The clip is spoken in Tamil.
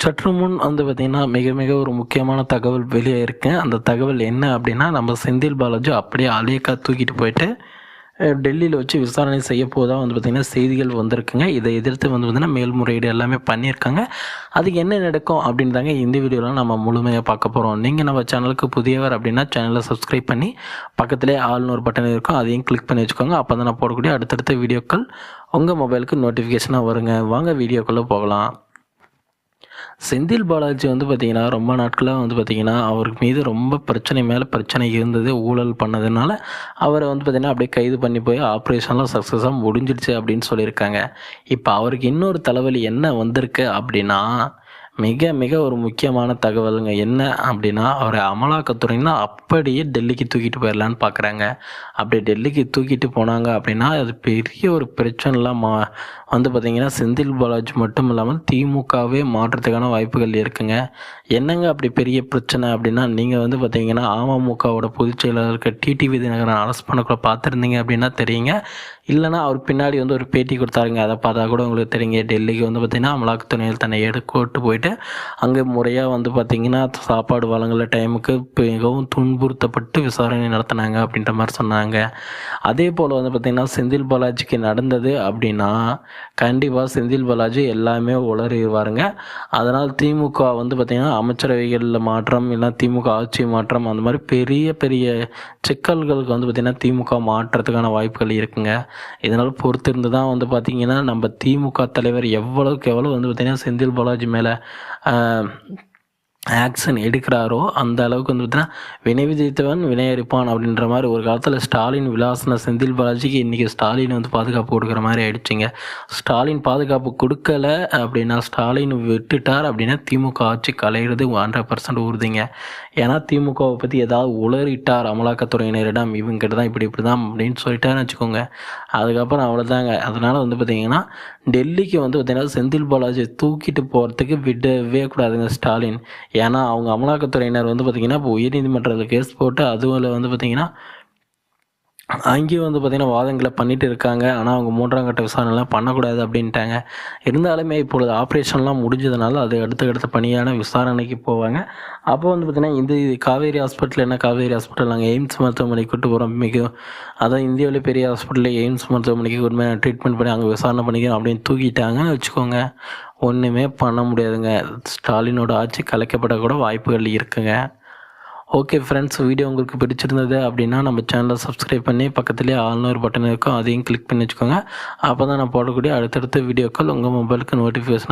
சற்று முன் வந்து பார்த்திங்கன்னா, மிக மிக ஒரு முக்கியமான தகவல் வெளியாயிருக்கு. அந்த தகவல் என்ன அப்படின்னா, நம்ம செந்தில் பாலாஜி அப்படியே அலேக்கா தூக்கிட்டு போயிட்டு டெல்லியில வச்சு விசாரணை செய்ய போவதா வந்து பார்த்திங்கன்னா செய்திகள் வந்திருக்குங்க. இதை எதிர்த்து வந்து பார்த்திங்கன்னா மேல்முறையீடு எல்லாமே பண்ணியிருக்காங்க. அதுக்கு என்ன நடக்கும் அப்படின்னு தாங்க இந்த வீடியோவில் நம்ம முழுமையாக பார்க்க போகிறோம். நீங்கள் நம்ம சேனலுக்கு புதியவர் அப்படின்னா சேனலை சப்ஸ்கிரைப் பண்ணி பக்கத்துலேயே ஆல்னு ஒரு பட்டன் இருக்கும், அதையும் கிளிக் பண்ணி வச்சுக்கோங்க. அப்போ தான் நான் போடக்கூடிய அடுத்தடுத்த வீடியோக்கள் உங்கள் மொபைலுக்கு நோட்டிஃபிகேஷனாக வருங்க. வாங்க வீடியோக்குள்ளே போகலாம். செந்தில் பாலாஜி வந்து பார்த்திங்கன்னா ரொம்ப நாட்களாக வந்து பார்த்திங்கன்னா அவருக்கு மீது ரொம்ப பிரச்சனை மேலே பிரச்சனை இருந்தது. ஊழல் பண்ணதுனால அவரை வந்து பார்த்திங்கன்னா அப்படியே கைது பண்ணி போய் ஆப்ரேஷன்லாம் சக்ஸஸாக முடிஞ்சிடுச்சு அப்படின்னு சொல்லியிருக்காங்க. இப்போ அவருக்கு இன்னொரு தலைவலி என்ன வந்திருக்கு அப்படின்னா, மிக மிக ஒரு முக்கியமான தகவலுங்க. என்ன அப்படின்னா, அவரை அமலாக்கத்துறைன்னா அப்படியே டெல்லிக்கு தூக்கிட்டு போயிடலான்னு பார்க்குறாங்க. அப்படி டெல்லிக்கு தூக்கிட்டு போனாங்க அப்படின்னா அது பெரிய ஒரு பிரச்சனைலாம் வந்து பார்த்திங்கன்னா செந்தில் பாலாஜி மட்டும் இல்லாமல் திமுகவே மாற்றத்துக்கான வாய்ப்புகள் இருக்குங்க. என்னங்க அப்படி பெரிய பிரச்சனை அப்படின்னா, நீங்கள் வந்து பார்த்திங்கன்னா அமமுகவோட பொதுச் செயலாளருக்கு டிடிவி தினகரன் அரெஸ்ட் பண்ணக்குள்ள பார்த்துருந்தீங்க அப்படின்னா தெரியுங்க. இல்லைனா அவர் பின்னாடி வந்து ஒரு பேட்டி கொடுத்தாருங்க, அதை பார்த்தா கூட உங்களுக்கு தெரியுங்க. டெல்லிக்கு வந்து பார்த்திங்கன்னா அமலாக்கத்துறையில் தன்னை கூட்டு போயிட்டு அங்கே முறையாக வந்து பார்த்திங்கன்னா சாப்பாடு வழங்கல டைமுக்கு மிகவும் துன்புறுத்தப்பட்டு விசாரணை நடத்தினாங்க அப்படின்ற மாதிரி சொன்னாங்க. அதே போல் வந்து பார்த்திங்கன்னா செந்தில் பாலாஜிக்கு நடந்தது அப்படின்னா கண்டிப்பாக செந்தில் பாலாஜி எல்லாமே உளறிடுவாருங்க. அதனால் திமுக வந்து பார்த்திங்கன்னா அமைச்சரவைகளில் மாற்றம், இல்லை திமுக ஆட்சி மாற்றம், அந்த மாதிரி பெரிய பெரிய சிக்கல்களுக்கு வந்து பார்த்திங்கன்னா திமுக மாற்றத்துக்கான வாய்ப்புகள் இருக்குங்க. இதனால் பொறுத்திருந்து தான் வந்து பார்த்திங்கன்னா நம்ம திமுக தலைவர் எவ்வளோக்கு எவ்வளோ வந்து பார்த்திங்கன்னா செந்தில் பாலாஜி மேலே ஆக்ஷன் எடுக்கிறாரோ அந்த அளவுக்கு வந்து பார்த்தீங்கன்னா வினை விதித்தவன் வினையறிப்பான் அப்படின்ற மாதிரி ஒரு காலத்தில் ஸ்டாலின் விலாசன செந்தில் பாலாஜிக்கு இன்றைக்கி ஸ்டாலின் வந்து பாதுகாப்பு கொடுக்குற மாதிரி ஆயிடுச்சுங்க. ஸ்டாலின் பாதுகாப்பு கொடுக்கல அப்படின்னா, ஸ்டாலின் விட்டுட்டார் அப்படின்னா திமுக ஆட்சி கலையிறது 100% உறுதிங்க. ஏன்னா திமுகவை பற்றி ஏதாவது உளறிட்டார் அமலாக்கத்துறையினரிடம், இவங்ககிட்ட தான் இப்படி தான் அப்படின்னு சொல்லிட்டாருன்னு வச்சுக்கோங்க, அதுக்கப்புறம் அவ்வளோதாங்க. அதனால் வந்து பார்த்திங்கன்னா டெல்லிக்கு வந்து பார்த்திங்கன்னா செந்தில் பாலாஜி தூக்கிட்டு போகிறதுக்கு விடவே கூடாதுங்க ஸ்டாலின். ஏன்னா அவங்க அமலாக்கத்துறையினர் வந்து பார்த்திங்கன்னா இப்போ உயர்நீதிமன்றத்தில் கேஸ் போட்டு அதுவில் வந்து பார்த்திங்கன்னா அங்கேயும் வந்து பார்த்திங்கன்னா வாதங்களை பண்ணிட்டு இருக்காங்க. ஆனால் அவங்க 3ஆம் கட்ட விசாரணைலாம் பண்ணக்கூடாது அப்படின்ட்டாங்க. இருந்தாலுமே இப்பொழுது ஆப்ரேஷன்லாம் முடிஞ்சதுனால அது அடுத்த பணியான விசாரணைக்கு போவாங்க. அப்போ வந்து பார்த்திங்கன்னா இந்த காவேரி ஹாஸ்பிட்டல், என்ன காவேரி ஹாஸ்பிட்டல், நாங்கள் எய்ம்ஸ் மருத்துவமனைக்கு கூட்டு போகிறோம், அதான் இந்தியாவிலே பெரிய ஹாஸ்பிட்டலில் எய்ம்ஸ் மருத்துவமனைக்கு உண்மையாக ட்ரீட்மெண்ட் பண்ணி அங்கே விசாரணை பண்ணிக்கிறோம் அப்படின்னு தூக்கிட்டாங்கன்னு வச்சுக்கோங்க, ஒன்றுமே பண்ண முடியாதுங்க. ஸ்டாலினோட ஆட்சி கலைக்கப்பட கூட வாய்ப்புகள் இருக்குங்க. ஓகே ஃப்ரெண்ட்ஸ், வீடியோ உங்களுக்கு பிடிச்சிருந்தது அப்படின்னா நம்ம சேனலை சப்ஸ்கிரைப் பண்ணி பக்கத்துலேயே ஆல்னு ஒரு பட்டன் இருக்கும், அதையும் கிளிக் பண்ணி வச்சுக்கோங்க. அப்போ தான் நான் போடக்கூடிய அடுத்தடுத்த வீடியோக்கள் உங்கள் மொபைலுக்கு நோட்டிஃபிகேஷன்